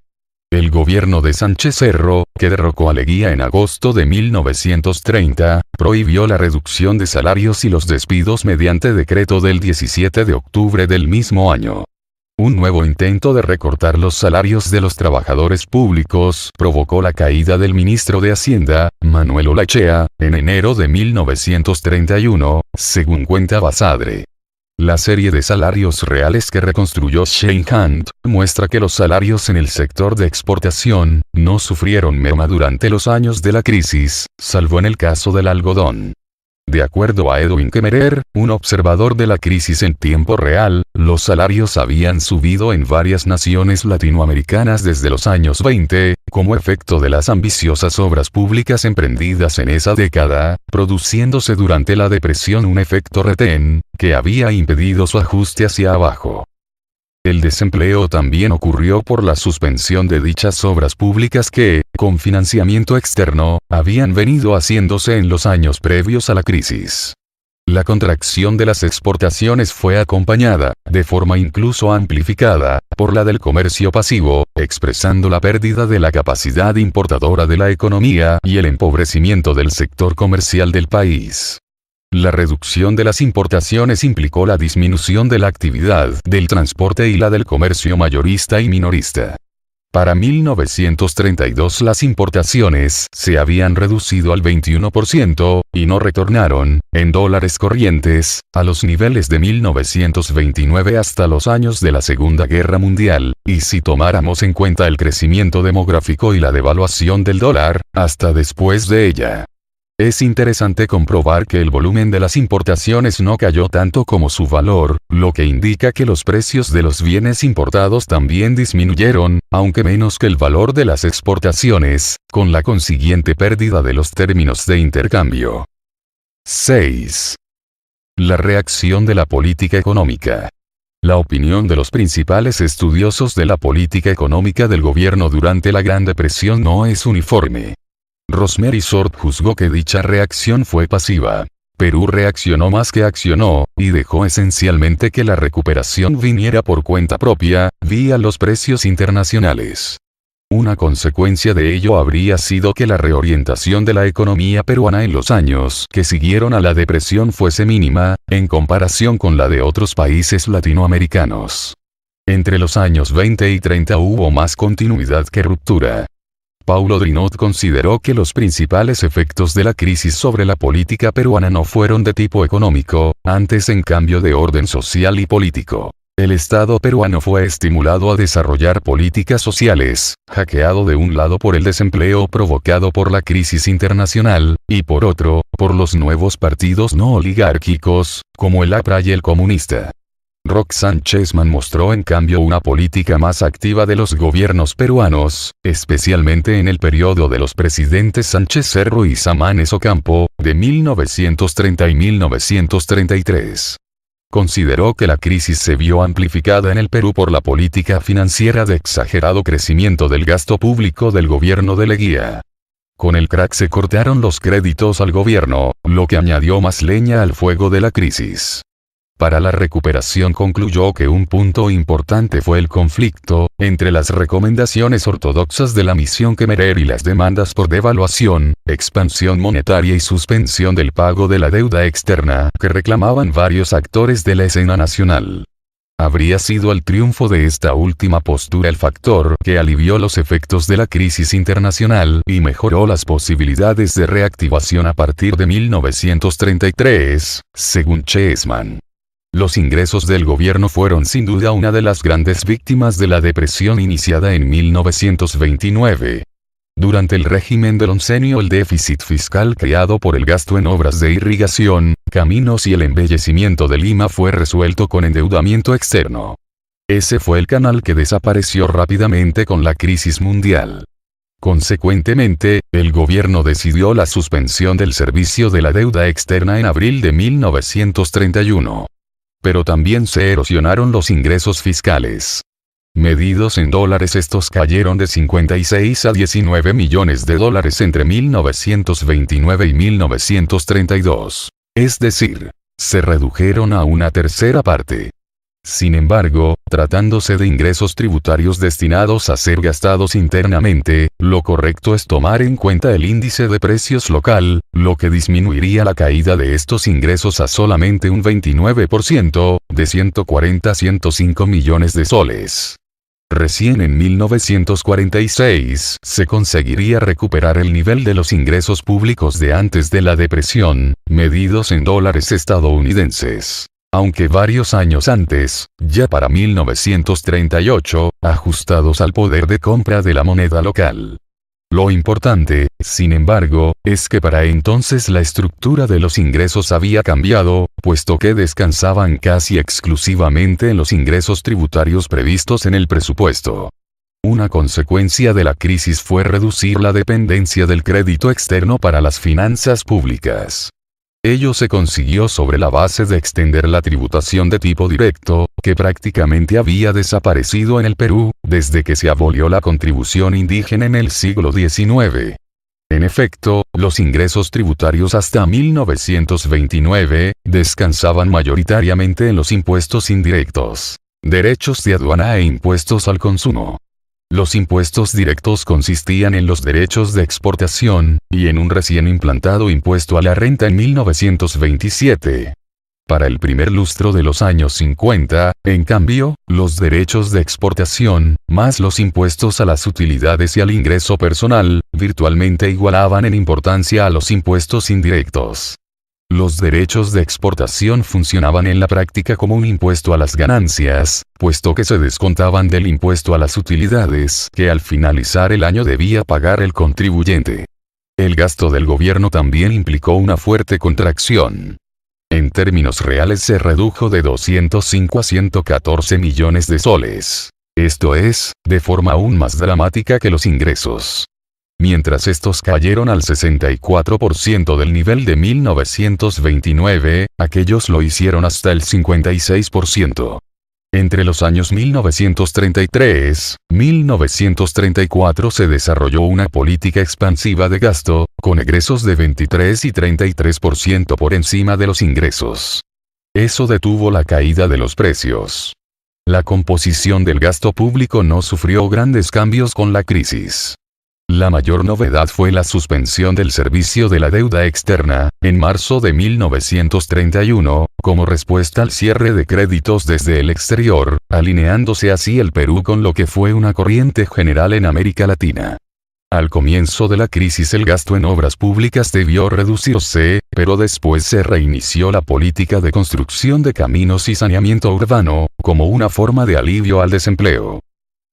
El gobierno de Sánchez Cerro, que derrocó a Leguía en agosto de 1930, prohibió la reducción de salarios y los despidos mediante decreto del 17 de octubre del mismo año. Un nuevo intento de recortar los salarios de los trabajadores públicos provocó la caída del ministro de Hacienda, Manuel Olaechea, en enero de 1931, según cuenta Basadre. La serie de salarios reales que reconstruyó Shein Hunt muestra que los salarios en el sector de exportación no sufrieron merma durante los años de la crisis, salvo en el caso del algodón. De acuerdo a Edwin Kemmerer, un observador de la crisis en tiempo real, los salarios habían subido en varias naciones latinoamericanas desde los años 20, como efecto de las ambiciosas obras públicas emprendidas en esa década, produciéndose durante la depresión un efecto retén, que había impedido su ajuste hacia abajo. El desempleo también ocurrió por la suspensión de dichas obras públicas que, con financiamiento externo, habían venido haciéndose en los años previos a la crisis. La contracción de las exportaciones fue acompañada, de forma incluso amplificada, por la del comercio pasivo, expresando la pérdida de la capacidad importadora de la economía y el empobrecimiento del sector comercial del país. La reducción de las importaciones implicó la disminución de la actividad del transporte y la del comercio mayorista y minorista. Para 1932 las importaciones se habían reducido al 21%, y no retornaron, en dólares corrientes, a los niveles de 1929 hasta los años de la Segunda Guerra Mundial, y si tomáramos en cuenta el crecimiento demográfico y la devaluación del dólar, hasta después de ella. Es interesante comprobar que el volumen de las importaciones no cayó tanto como su valor, lo que indica que los precios de los bienes importados también disminuyeron, aunque menos que el valor de las exportaciones, con la consiguiente pérdida de los términos de intercambio. 6. La reacción de la política económica. La opinión de los principales estudiosos de la política económica del gobierno durante la Gran Depresión no es uniforme. Rosemary Short juzgó que dicha reacción fue pasiva. Perú reaccionó más que accionó, y dejó esencialmente que la recuperación viniera por cuenta propia, vía los precios internacionales. Una consecuencia de ello habría sido que la reorientación de la economía peruana en los años que siguieron a la depresión fuese mínima, en comparación con la de otros países latinoamericanos. Entre los años 20 y 30 hubo más continuidad que ruptura. Paulo Drinot consideró que los principales efectos de la crisis sobre la política peruana no fueron de tipo económico, antes en cambio de orden social y político. El Estado peruano fue estimulado a desarrollar políticas sociales, hackeado de un lado por el desempleo provocado por la crisis internacional, y por otro, por los nuevos partidos no oligárquicos, como el APRA y el comunista. Roxanne Chessman mostró en cambio una política más activa de los gobiernos peruanos, especialmente en el periodo de los presidentes Sánchez Cerro y Samanes Ocampo, de 1930 y 1933. Consideró que la crisis se vio amplificada en el Perú por la política financiera de exagerado crecimiento del gasto público del gobierno de Leguía. Con el crack se cortaron los créditos al gobierno, lo que añadió más leña al fuego de la crisis. Para la recuperación concluyó que un punto importante fue el conflicto entre las recomendaciones ortodoxas de la misión Kemmerer y las demandas por devaluación, expansión monetaria y suspensión del pago de la deuda externa que reclamaban varios actores de la escena nacional. Habría sido el triunfo de esta última postura el factor que alivió los efectos de la crisis internacional y mejoró las posibilidades de reactivación a partir de 1933, según Chessman. Los ingresos del gobierno fueron sin duda una de las grandes víctimas de la depresión iniciada en 1929. Durante el régimen del oncenio el déficit fiscal creado por el gasto en obras de irrigación, caminos y el embellecimiento de Lima fue resuelto con endeudamiento externo. Ese fue el canal que desapareció rápidamente con la crisis mundial. Consecuentemente, el gobierno decidió la suspensión del servicio de la deuda externa en abril de 1931. Pero también se erosionaron los ingresos fiscales. Medidos en dólares, estos cayeron de 56 a 19 millones de dólares entre 1929 y 1932. Es decir, se redujeron a una tercera parte. Sin embargo, tratándose de ingresos tributarios destinados a ser gastados internamente, lo correcto es tomar en cuenta el índice de precios local, lo que disminuiría la caída de estos ingresos a solamente un 29%, de 140 a 105 millones de soles. Recién en 1946 se conseguiría recuperar el nivel de los ingresos públicos de antes de la depresión, medidos en dólares estadounidenses. Aunque varios años antes, ya para 1938, ajustados al poder de compra de la moneda local. Lo importante, sin embargo, es que para entonces la estructura de los ingresos había cambiado, puesto que descansaban casi exclusivamente en los ingresos tributarios previstos en el presupuesto. Una consecuencia de la crisis fue reducir la dependencia del crédito externo para las finanzas públicas. Ello se consiguió sobre la base de extender la tributación de tipo directo, que prácticamente había desaparecido en el Perú, desde que se abolió la contribución indígena en el siglo XIX. En efecto, los ingresos tributarios hasta 1929, descansaban mayoritariamente en los impuestos indirectos, derechos de aduana e impuestos al consumo. Los impuestos directos consistían en los derechos de exportación, y en un recién implantado impuesto a la renta en 1927. Para el primer lustro de los años 50, en cambio, los derechos de exportación, más los impuestos a las utilidades y al ingreso personal, virtualmente igualaban en importancia a los impuestos indirectos. Los derechos de exportación funcionaban en la práctica como un impuesto a las ganancias, puesto que se descontaban del impuesto a las utilidades que al finalizar el año debía pagar el contribuyente. El gasto del gobierno también implicó una fuerte contracción. En términos reales se redujo de 205 a 114 millones de soles. Esto es, de forma aún más dramática que los ingresos. Mientras estos cayeron al 64% del nivel de 1929, aquellos lo hicieron hasta el 56%. Entre los años 1933 y 1934 se desarrolló una política expansiva de gasto, con egresos de 23 y 33% por encima de los ingresos. Eso detuvo la caída de los precios. La composición del gasto público no sufrió grandes cambios con la crisis. La mayor novedad fue la suspensión del servicio de la deuda externa, en marzo de 1931, como respuesta al cierre de créditos desde el exterior, alineándose así el Perú con lo que fue una corriente general en América Latina. Al comienzo de la crisis el gasto en obras públicas debió reducirse, pero después se reinició la política de construcción de caminos y saneamiento urbano, como una forma de alivio al desempleo.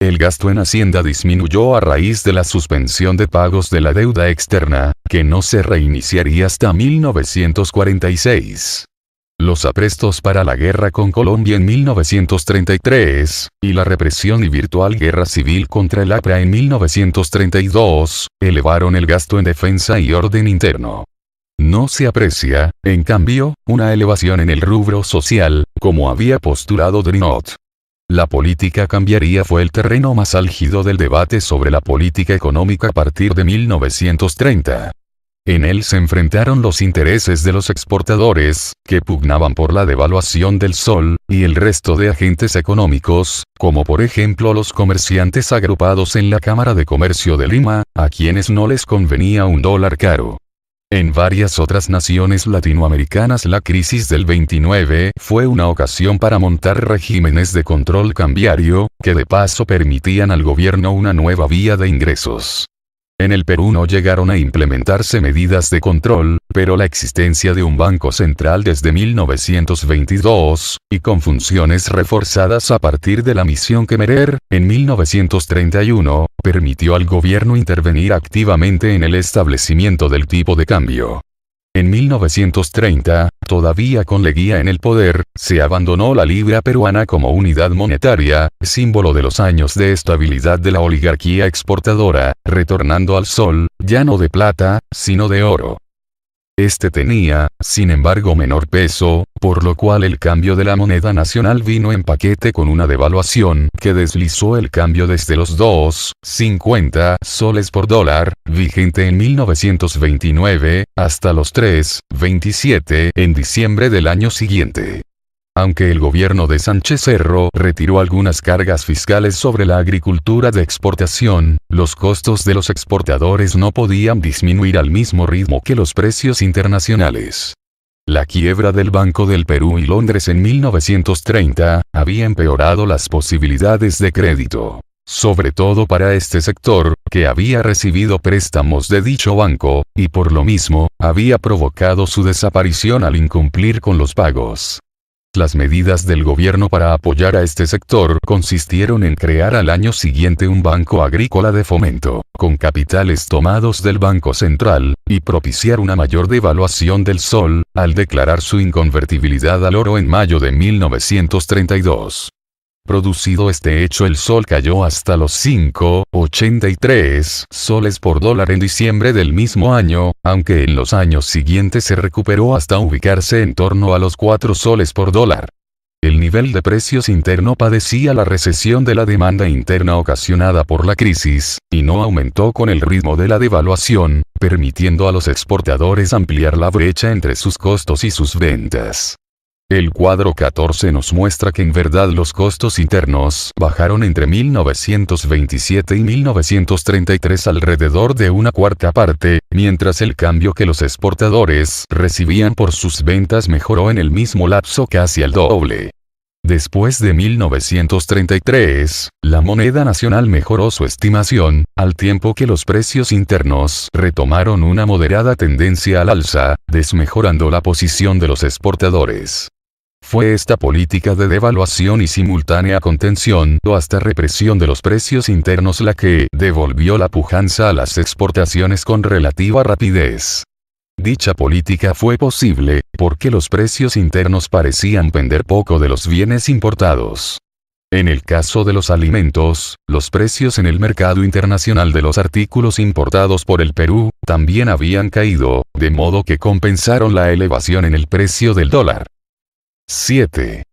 El gasto en Hacienda disminuyó a raíz de la suspensión de pagos de la deuda externa, que no se reiniciaría hasta 1946. Los aprestos para la guerra con Colombia en 1933, y la represión y virtual guerra civil contra el APRA en 1932, elevaron el gasto en defensa y orden interno. No se aprecia, en cambio, una elevación en el rubro social, como había postulado Drinot. La política cambiaría fue el terreno más álgido del debate sobre la política económica a partir de 1930. En él se enfrentaron los intereses de los exportadores, que pugnaban por la devaluación del sol, y el resto de agentes económicos, como por ejemplo los comerciantes agrupados en la Cámara de Comercio de Lima, a quienes no les convenía un dólar caro. En varias otras naciones latinoamericanas la crisis del 29 fue una ocasión para montar regímenes de control cambiario, que de paso permitían al gobierno una nueva vía de ingresos. En el Perú no llegaron a implementarse medidas de control, pero la existencia de un banco central desde 1922, y con funciones reforzadas a partir de la misión Kemmerer, en 1931, permitió al gobierno intervenir activamente en el establecimiento del tipo de cambio. En 1930, todavía con Leguía en el poder, se abandonó la libra peruana como unidad monetaria, símbolo de los años de estabilidad de la oligarquía exportadora, retornando al sol, ya no de plata, sino de oro. Este tenía, sin embargo, menor peso, por lo cual el cambio de la moneda nacional vino en paquete con una devaluación que deslizó el cambio desde los 2,50 soles por dólar, vigente en 1929, hasta los 3,27 en diciembre del año siguiente. Aunque el gobierno de Sánchez Cerro retiró algunas cargas fiscales sobre la agricultura de exportación, los costos de los exportadores no podían disminuir al mismo ritmo que los precios internacionales. La quiebra del Banco del Perú y Londres en 1930 había empeorado las posibilidades de crédito, sobre todo para este sector, que había recibido préstamos de dicho banco, y por lo mismo, había provocado su desaparición al incumplir con los pagos. Las medidas del gobierno para apoyar a este sector consistieron en crear al año siguiente un banco agrícola de fomento, con capitales tomados del Banco Central, y propiciar una mayor devaluación del sol, al declarar su inconvertibilidad al oro en mayo de 1932. Producido este hecho, el sol cayó hasta los 5,83 soles por dólar en diciembre del mismo año, aunque en los años siguientes se recuperó hasta ubicarse en torno a los 4 soles por dólar. El nivel de precios interno padecía la recesión de la demanda interna ocasionada por la crisis, y no aumentó con el ritmo de la devaluación, permitiendo a los exportadores ampliar la brecha entre sus costos y sus ventas. El cuadro 14 nos muestra que en verdad los costos internos bajaron entre 1927 y 1933 alrededor de una cuarta parte, mientras el cambio que los exportadores recibían por sus ventas mejoró en el mismo lapso casi al doble. Después de 1933, la moneda nacional mejoró su estimación, al tiempo que los precios internos retomaron una moderada tendencia al alza, desmejorando la posición de los exportadores. Fue esta política de devaluación y simultánea contención o hasta represión de los precios internos la que devolvió la pujanza a las exportaciones con relativa rapidez. Dicha política fue posible, porque los precios internos parecían pender poco de los bienes importados. En el caso de los alimentos, los precios en el mercado internacional de los artículos importados por el Perú también habían caído, de modo que compensaron la elevación en el precio del dólar. 7.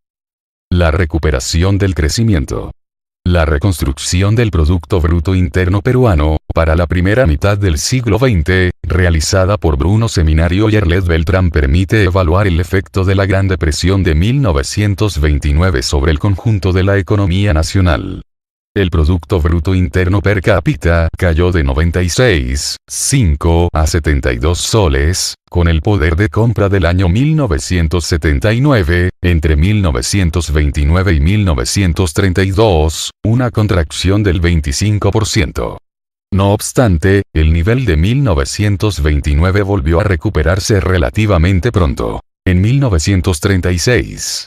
La recuperación del crecimiento. La reconstrucción del Producto Bruto Interno peruano, para la primera mitad del siglo XX, realizada por Bruno Seminario y Arlet Beltrán, permite evaluar el efecto de la Gran Depresión de 1929 sobre el conjunto de la economía nacional. El Producto Bruto Interno per cápita cayó de 96,5 a 72 soles, con el poder de compra del año 1979, entre 1929 y 1932, una contracción del 25%. No obstante, el nivel de 1929 volvió a recuperarse relativamente pronto, en 1936.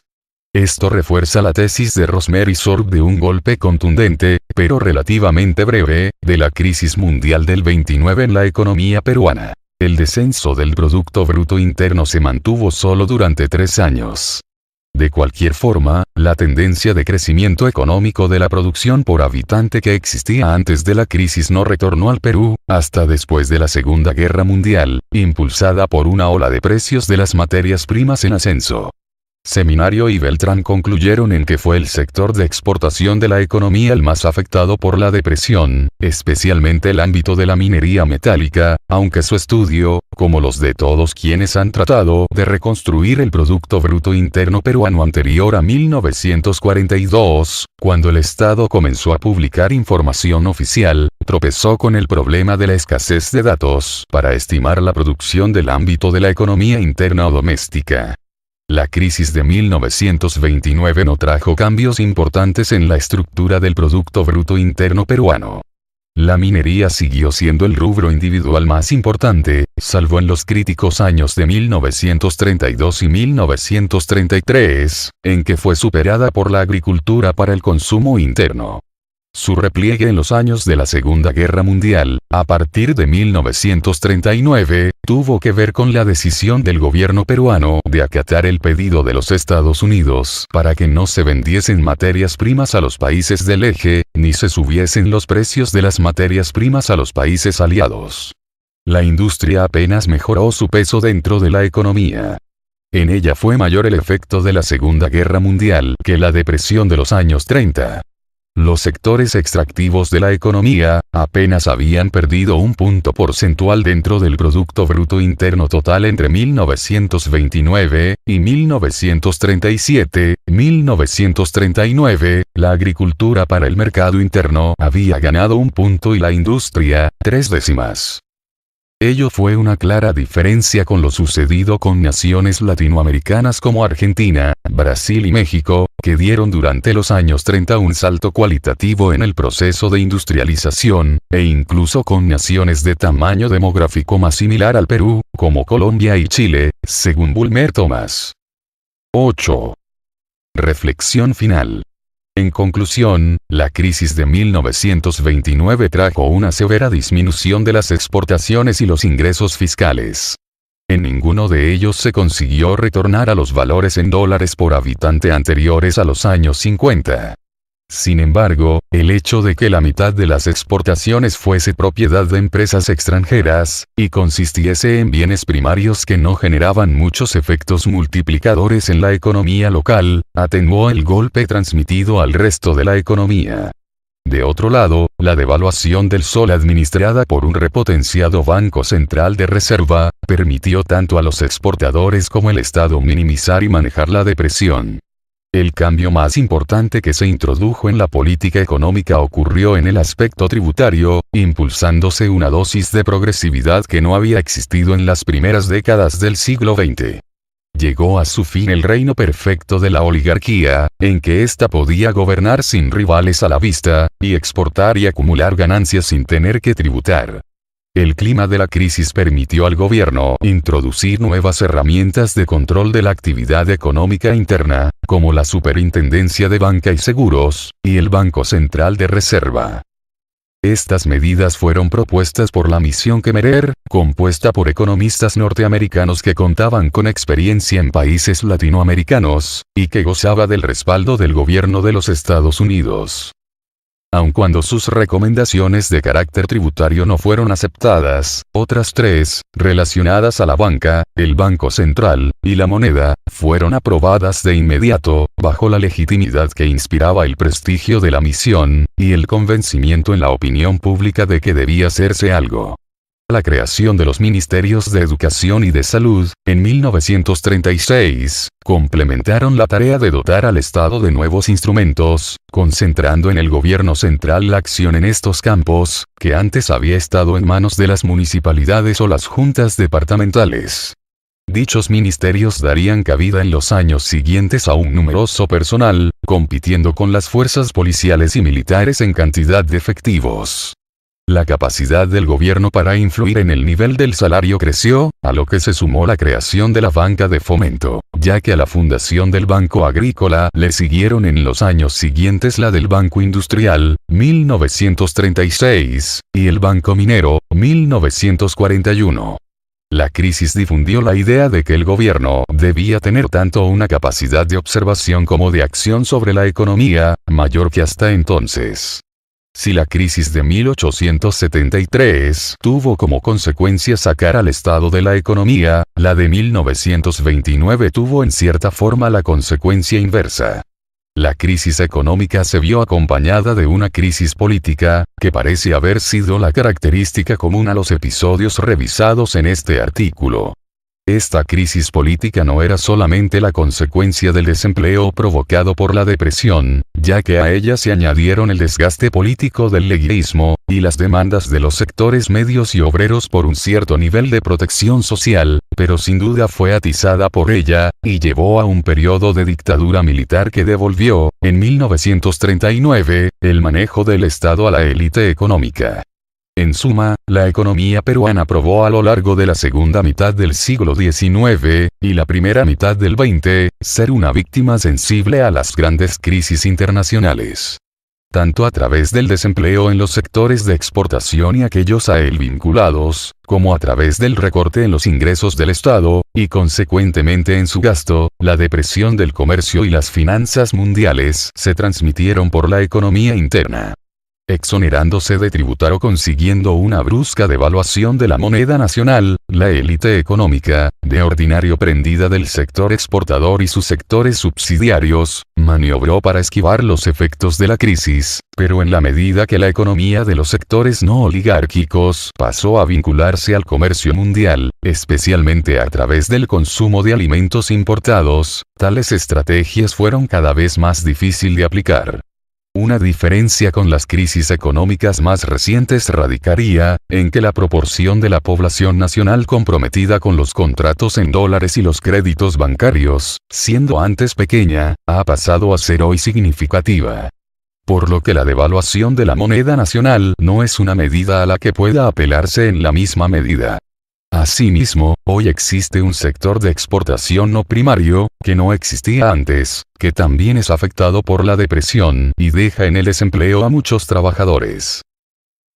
Esto refuerza la tesis de Rosemary Sorb de un golpe contundente, pero relativamente breve, de la crisis mundial del 29 en la economía peruana. El descenso del Producto Bruto Interno se mantuvo solo durante 3 años. De cualquier forma, la tendencia de crecimiento económico de la producción por habitante que existía antes de la crisis no retornó al Perú, hasta después de la Segunda Guerra Mundial, impulsada por una ola de precios de las materias primas en ascenso. Seminario y Beltrán concluyeron en que fue el sector de exportación de la economía el más afectado por la depresión, especialmente el ámbito de la minería metálica, aunque su estudio, como los de todos quienes han tratado de reconstruir el Producto Bruto Interno peruano anterior a 1942, cuando el Estado comenzó a publicar información oficial, tropezó con el problema de la escasez de datos para estimar la producción del ámbito de la economía interna o doméstica. La crisis de 1929 no trajo cambios importantes en la estructura del Producto Bruto Interno peruano. La minería siguió siendo el rubro individual más importante, salvo en los críticos años de 1932 y 1933, en que fue superada por la agricultura para el consumo interno. Su repliegue en los años de la Segunda Guerra Mundial, a partir de 1939, tuvo que ver con la decisión del gobierno peruano de acatar el pedido de los Estados Unidos para que no se vendiesen materias primas a los países del eje, ni se subiesen los precios de las materias primas a los países aliados. La industria apenas mejoró su peso dentro de la economía. En ella fue mayor el efecto de la Segunda Guerra Mundial que la depresión de los años 30. Los sectores extractivos de la economía, apenas habían perdido un punto porcentual dentro del Producto Bruto Interno total entre 1929 y 1937. 1939, la agricultura para el mercado interno había ganado un punto y la industria, 3 décimas. Ello fue una clara diferencia con lo sucedido con naciones latinoamericanas como Argentina, Brasil y México, que dieron durante los años 30 un salto cualitativo en el proceso de industrialización, e incluso con naciones de tamaño demográfico más similar al Perú, como Colombia y Chile, según Bulmer Thomas. 8. Reflexión final. En conclusión, la crisis de 1929 trajo una severa disminución de las exportaciones y los ingresos fiscales. En ninguno de ellos se consiguió retornar a los valores en dólares por habitante anteriores a los años 50. Sin embargo, el hecho de que la mitad de las exportaciones fuese propiedad de empresas extranjeras, y consistiese en bienes primarios que no generaban muchos efectos multiplicadores en la economía local, atenuó el golpe transmitido al resto de la economía. De otro lado, la devaluación del sol administrada por un repotenciado Banco Central de Reserva, permitió tanto a los exportadores como al Estado minimizar y manejar la depresión. El cambio más importante que se introdujo en la política económica ocurrió en el aspecto tributario, impulsándose una dosis de progresividad que no había existido en las primeras décadas del siglo XX. Llegó a su fin el reino perfecto de la oligarquía, en que ésta podía gobernar sin rivales a la vista, y exportar y acumular ganancias sin tener que tributar. El clima de la crisis permitió al gobierno introducir nuevas herramientas de control de la actividad económica interna, como la Superintendencia de Banca y Seguros, y el Banco Central de Reserva. Estas medidas fueron propuestas por la Misión Kemmerer, compuesta por economistas norteamericanos que contaban con experiencia en países latinoamericanos, y que gozaba del respaldo del gobierno de los Estados Unidos. Aun cuando sus recomendaciones de carácter tributario no fueron aceptadas, otras 3, relacionadas a la banca, el Banco Central, y la moneda, fueron aprobadas de inmediato, bajo la legitimidad que inspiraba el prestigio de la misión, y el convencimiento en la opinión pública de que debía hacerse algo. La creación de los Ministerios de Educación y de Salud, en 1936, complementaron la tarea de dotar al Estado de nuevos instrumentos, concentrando en el gobierno central la acción en estos campos, que antes había estado en manos de las municipalidades o las juntas departamentales. Dichos ministerios darían cabida en los años siguientes a un numeroso personal, compitiendo con las fuerzas policiales y militares en cantidad de efectivos. La capacidad del gobierno para influir en el nivel del salario creció, a lo que se sumó la creación de la banca de fomento, ya que a la fundación del Banco Agrícola le siguieron en los años siguientes la del Banco Industrial, 1936, y el Banco Minero, 1941. La crisis difundió la idea de que el gobierno debía tener tanto una capacidad de observación como de acción sobre la economía, mayor que hasta entonces. Si la crisis de 1873 tuvo como consecuencia sacar al Estado de la economía, la de 1929 tuvo en cierta forma la consecuencia inversa. La crisis económica se vio acompañada de una crisis política, que parece haber sido la característica común a los episodios revisados en este artículo. Esta crisis política no era solamente la consecuencia del desempleo provocado por la depresión, ya que a ella se añadieron el desgaste político del leguismo, y las demandas de los sectores medios y obreros por un cierto nivel de protección social, pero sin duda fue atizada por ella, y llevó a un periodo de dictadura militar que devolvió, en 1939, el manejo del Estado a la élite económica. En suma, la economía peruana probó a lo largo de la segunda mitad del siglo XIX, y la primera mitad del XX, ser una víctima sensible a las grandes crisis internacionales. Tanto a través del desempleo en los sectores de exportación y aquellos a él vinculados, como a través del recorte en los ingresos del Estado, y consecuentemente en su gasto, la depresión del comercio y las finanzas mundiales se transmitieron por la economía interna. Exonerándose de tributar o consiguiendo una brusca devaluación de la moneda nacional, la élite económica, de ordinario prendida del sector exportador y sus sectores subsidiarios, maniobró para esquivar los efectos de la crisis, pero en la medida que la economía de los sectores no oligárquicos pasó a vincularse al comercio mundial, especialmente a través del consumo de alimentos importados, tales estrategias fueron cada vez más difíciles de aplicar. Una diferencia con las crisis económicas más recientes radicaría en que la proporción de la población nacional comprometida con los contratos en dólares y los créditos bancarios, siendo antes pequeña, ha pasado a ser hoy significativa. Por lo que la devaluación de la moneda nacional no es una medida a la que pueda apelarse en la misma medida. Asimismo, hoy existe un sector de exportación no primario, que no existía antes, que también es afectado por la depresión y deja en el desempleo a muchos trabajadores.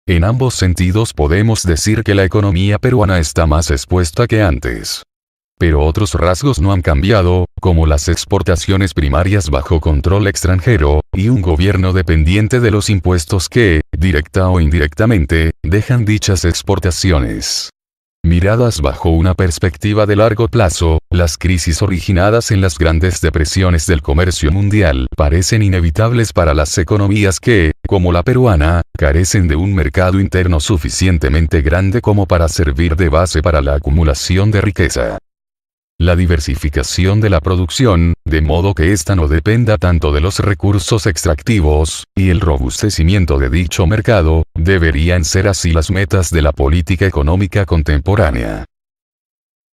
En ambos sentidos podemos decir que la economía peruana está más expuesta que antes. Pero otros rasgos no han cambiado, como las exportaciones primarias bajo control extranjero, y un gobierno dependiente de los impuestos que, directa o indirectamente, dejan dichas exportaciones. Miradas bajo una perspectiva de largo plazo, las crisis originadas en las grandes depresiones del comercio mundial parecen inevitables para las economías que, como la peruana, carecen de un mercado interno suficientemente grande como para servir de base para la acumulación de riqueza. La diversificación de la producción, de modo que ésta no dependa tanto de los recursos extractivos, y el robustecimiento de dicho mercado, deberían ser así las metas de la política económica contemporánea.